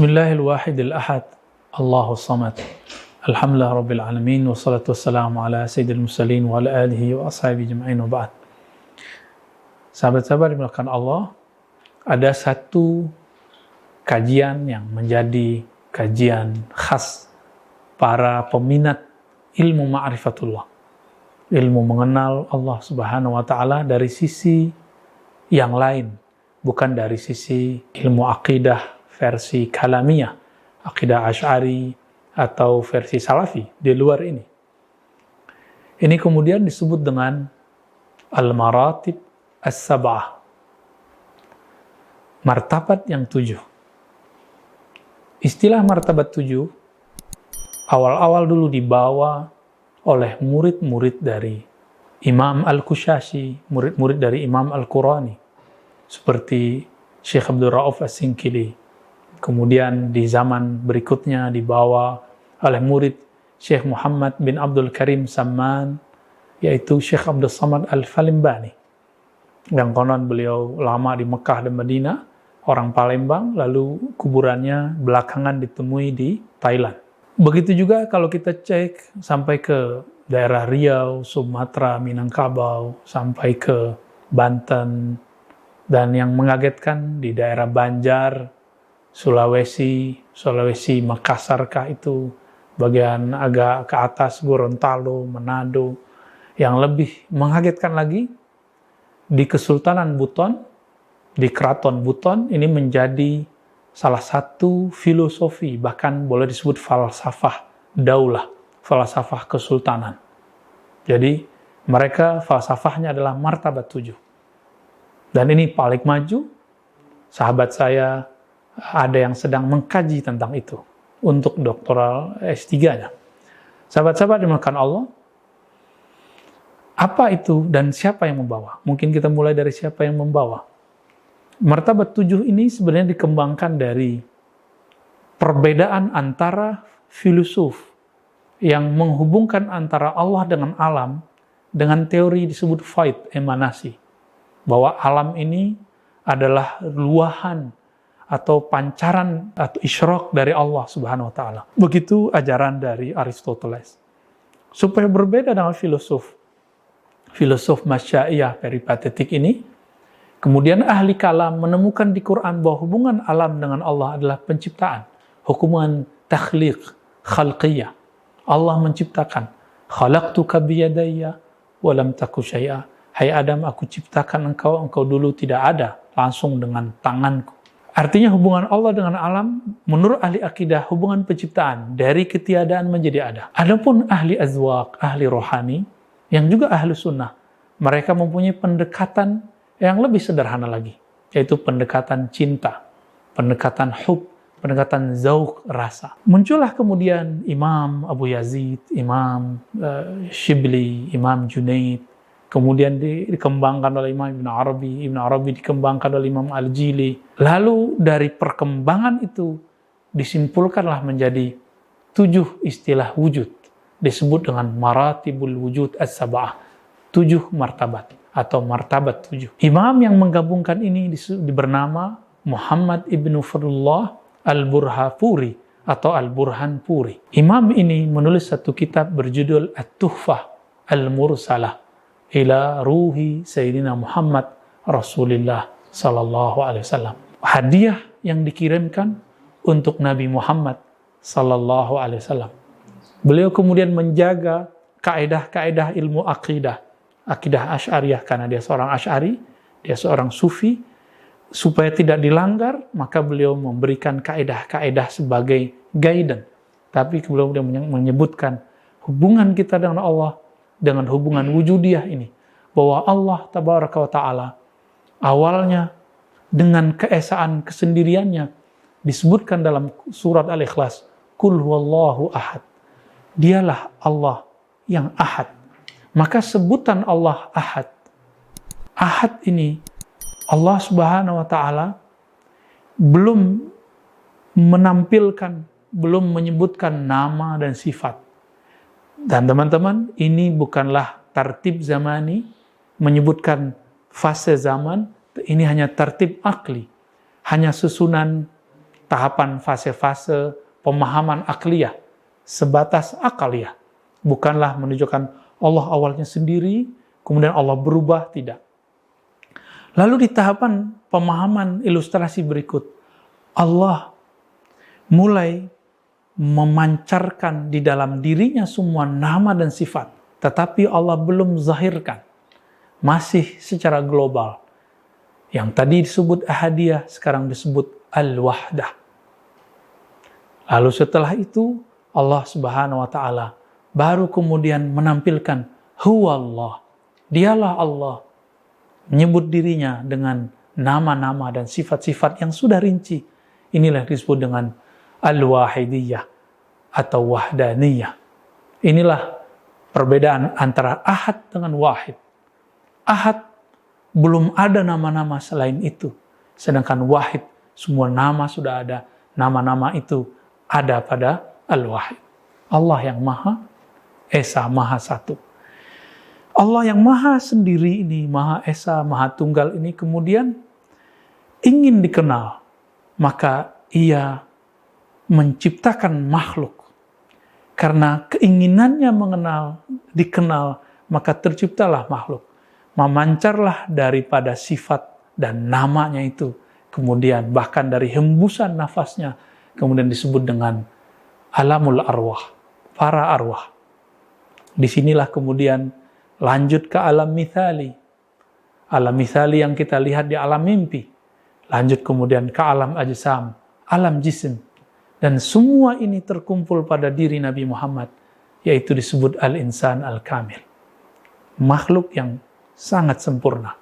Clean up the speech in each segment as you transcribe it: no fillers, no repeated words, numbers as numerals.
Bismillahirrahmanirrahim. Ahad. Allahus samad. Alhamdulillah rabbil alamin wassalatu wassalamu ala sayyidil mursalin wa ala alihi wa ashabihi ajma'in wa ba'd. Sahabat-sahabat dimuliakan Allah, ada satu kajian yang menjadi kajian khas para peminat ilmu ma'rifatullah. Ilmu mengenal Allah Subhanahu wa taala dari sisi yang lain, bukan dari sisi ilmu akidah versi kalamiyah, akidah Asy'ari atau versi Salafi di luar ini. Ini kemudian disebut dengan al-maratib as-sab'ah, martabat yang 7. Istilah martabat 7 awal-awal dulu dibawa oleh murid-murid dari Imam Al-Kushashi, murid-murid dari Imam Al-Qurani, seperti Syekh Abdul Rauf As-Sinkili. Kemudian di zaman berikutnya dibawa oleh murid Syekh Muhammad bin Abdul Karim Samman, yaitu Syekh Abdul Samad Al-Falimbani, yang konon beliau lama di Mekah dan Madinah, orang Palembang, lalu kuburannya belakangan ditemui di Thailand. Begitu juga kalau kita cek sampai ke daerah Riau, Sumatera, Minangkabau, sampai ke Banten, dan yang mengagetkan di daerah Banjar, Sulawesi, Makassar kah itu, bagian agak ke atas Gorontalo, Manado. Yang lebih mengagetkan lagi, di Kesultanan Buton, di Keraton Buton, ini menjadi salah satu filosofi, bahkan boleh disebut falsafah daulah, falsafah kesultanan. Jadi mereka falsafahnya adalah martabat 7. Dan ini paling maju. Sahabat saya ada yang sedang mengkaji tentang itu untuk doktoral S3-nya. Sahabat-sahabat dimuliakan Allah, apa itu dan siapa yang membawa? Mungkin kita mulai dari siapa yang membawa. Martabat 7 ini sebenarnya dikembangkan dari perbedaan antara filosof yang menghubungkan antara Allah dengan alam dengan teori disebut faid, emanasi. Bahwa alam ini adalah luahan atau pancaran atau isyraq dari Allah Subhanahu wa taala. Begitu ajaran dari Aristoteles. Supaya berbeda dengan filosof Masya'iyah peripatetik ini, kemudian ahli kalam menemukan di Quran bahwa hubungan alam dengan Allah adalah penciptaan, hubungan takhliq, khalqiyah. Allah menciptakan, khalaqtuka biyadayya wa lam taku syai'a. Hai Adam, aku ciptakan engkau dulu tidak ada, langsung dengan tanganku. Artinya hubungan Allah dengan alam, menurut ahli akidah, hubungan penciptaan, dari ketiadaan menjadi ada. Adapun ahli azwaq, ahli rohani, yang juga ahli sunnah, mereka mempunyai pendekatan yang lebih sederhana lagi, yaitu pendekatan cinta, pendekatan hub, pendekatan zauq, rasa. Muncullah kemudian Imam Abu Yazid, Imam Shibli, Imam Junaid, kemudian dikembangkan oleh Imam Ibn Arabi dikembangkan oleh Imam Al-Jili. Lalu dari perkembangan itu disimpulkanlah menjadi 7 istilah wujud. Disebut dengan maratibul wujud as-sab'ah. 7 martabat atau martabat 7. Imam yang menggabungkan ini bernama Muhammad ibn Fadlullah Al-Burhapuri atau Al-Burhanpuri. Imam ini menulis satu kitab berjudul At-Tuhfah Al-Mursalah ila ruhi Sayyidina Muhammad Rasulullah sallallahu alaihi wasallam. Hadiah yang dikirimkan untuk Nabi Muhammad sallallahu alaihi wasallam. Beliau kemudian menjaga kaidah-kaidah ilmu akidah Asy'ariyah, karena dia seorang Asy'ari, dia seorang sufi, supaya tidak dilanggar, maka beliau memberikan kaidah-kaidah sebagai guidance. Tapi beliau menyebutkan hubungan kita dengan Allah dengan hubungan wujudiyah ini, bahwa Allah tabaraka wa ta'ala awalnya dengan keesaan kesendiriannya disebutkan dalam surat Al-Ikhlas, Qul huwallahu ahad, dialah Allah yang ahad. Maka sebutan Allah ahad ini, Allah subhanahu wa ta'ala belum menampilkan, belum menyebutkan nama dan sifat. Dan teman-teman, ini bukanlah tartib zamani, menyebutkan fase zaman, ini hanya tartib akli, hanya susunan tahapan fase-fase pemahaman akliyah, sebatas akaliyah. Bukanlah menunjukkan Allah awalnya sendiri, kemudian Allah berubah, tidak. Lalu di tahapan pemahaman ilustrasi berikut, Allah mulai memancarkan di dalam dirinya semua nama dan sifat, tetapi Allah belum zahirkan, masih secara global. Yang tadi disebut ahadiyah, sekarang disebut al-wahdah. Lalu setelah itu, Allah Subhanahu wa Ta'ala baru kemudian menampilkan huwallah, dialah Allah, menyebut dirinya dengan nama-nama dan sifat-sifat yang sudah rinci. Inilah disebut dengan al-wahidiyah atau wahdaniyah. Inilah perbedaan antara ahad dengan wahid. Ahad belum ada nama-nama selain itu. Sedangkan wahid, semua nama sudah ada. Nama-nama itu ada pada al-wahid. Allah yang Maha Esa, Maha Satu. Allah yang Maha Sendiri ini, Maha Esa, Maha Tunggal ini kemudian ingin dikenal. Maka Ia menciptakan makhluk. Karena keinginannya dikenal, maka terciptalah makhluk. Memancarlah daripada sifat dan namanya itu. Kemudian bahkan dari hembusan nafasnya, kemudian disebut dengan alamul arwah, para arwah. Disinilah kemudian lanjut ke alam mithali. Alam mithali yang kita lihat di alam mimpi. Lanjut kemudian ke alam ajsam, alam jisim. Dan semua ini terkumpul pada diri Nabi Muhammad, yaitu disebut al-insan al-kamil. Makhluk yang sangat sempurna.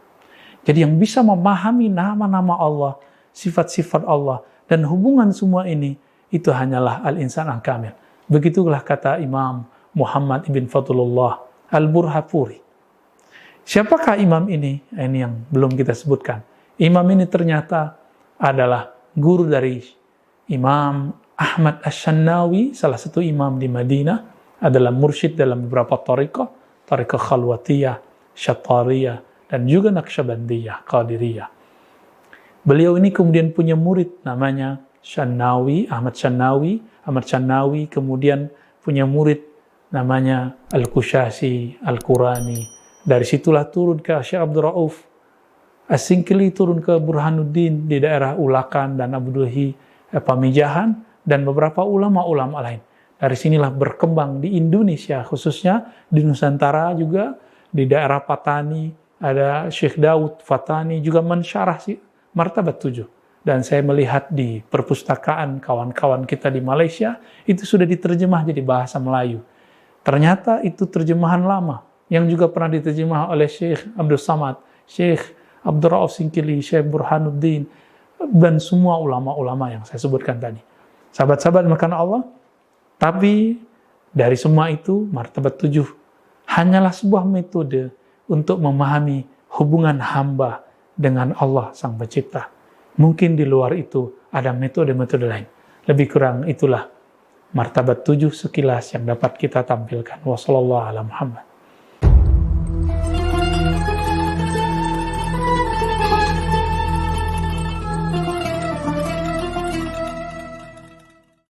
Jadi yang bisa memahami nama-nama Allah, sifat-sifat Allah, dan hubungan semua ini, itu hanyalah al-insan al-kamil. Begitulah kata Imam Muhammad ibn Fathullah al-Burhapuri. Siapakah imam ini? Ini yang belum kita sebutkan. Imam ini ternyata adalah guru dari Imam Ahmad Asy-Syannawi, salah satu imam di Madinah, adalah mursyid dalam beberapa thariqah, thariqah Khalwatiyah, Syattariyah, dan juga Naqsyabandiyah, Qadiriyah. Beliau ini kemudian punya murid namanya Syannawi, Ahmad Syannawi. Ahmad Syannawi kemudian punya murid namanya Al-Qushasi, Al-Qurani. Dari situlah turun ke Syekh Abdul Rauf As-Singkili, turun ke Burhanuddin di daerah Ulakan dan Abdullahi Pamijahan, dan beberapa ulama-ulama lain. Dari sinilah berkembang di Indonesia, khususnya di Nusantara juga, di daerah Patani, ada Syekh Daud Fatani juga mensyarah Martabat 7. Dan saya melihat di perpustakaan kawan-kawan kita di Malaysia, itu sudah diterjemah jadi bahasa Melayu. Ternyata itu terjemahan lama, yang juga pernah diterjemah oleh Syekh Abdul Samad, Syekh Abdul Rauf Singkili, Syekh Burhanuddin, dan semua ulama-ulama yang saya sebutkan tadi. Sahabat-sahabat makan Allah, tapi dari semua itu, Martabat 7 hanyalah sebuah metode untuk memahami hubungan hamba dengan Allah Sang Pencipta. Mungkin di luar itu ada metode-metode lain. Lebih kurang itulah Martabat 7 sekilas yang dapat kita tampilkan. Wassallallahu ala Muhammad.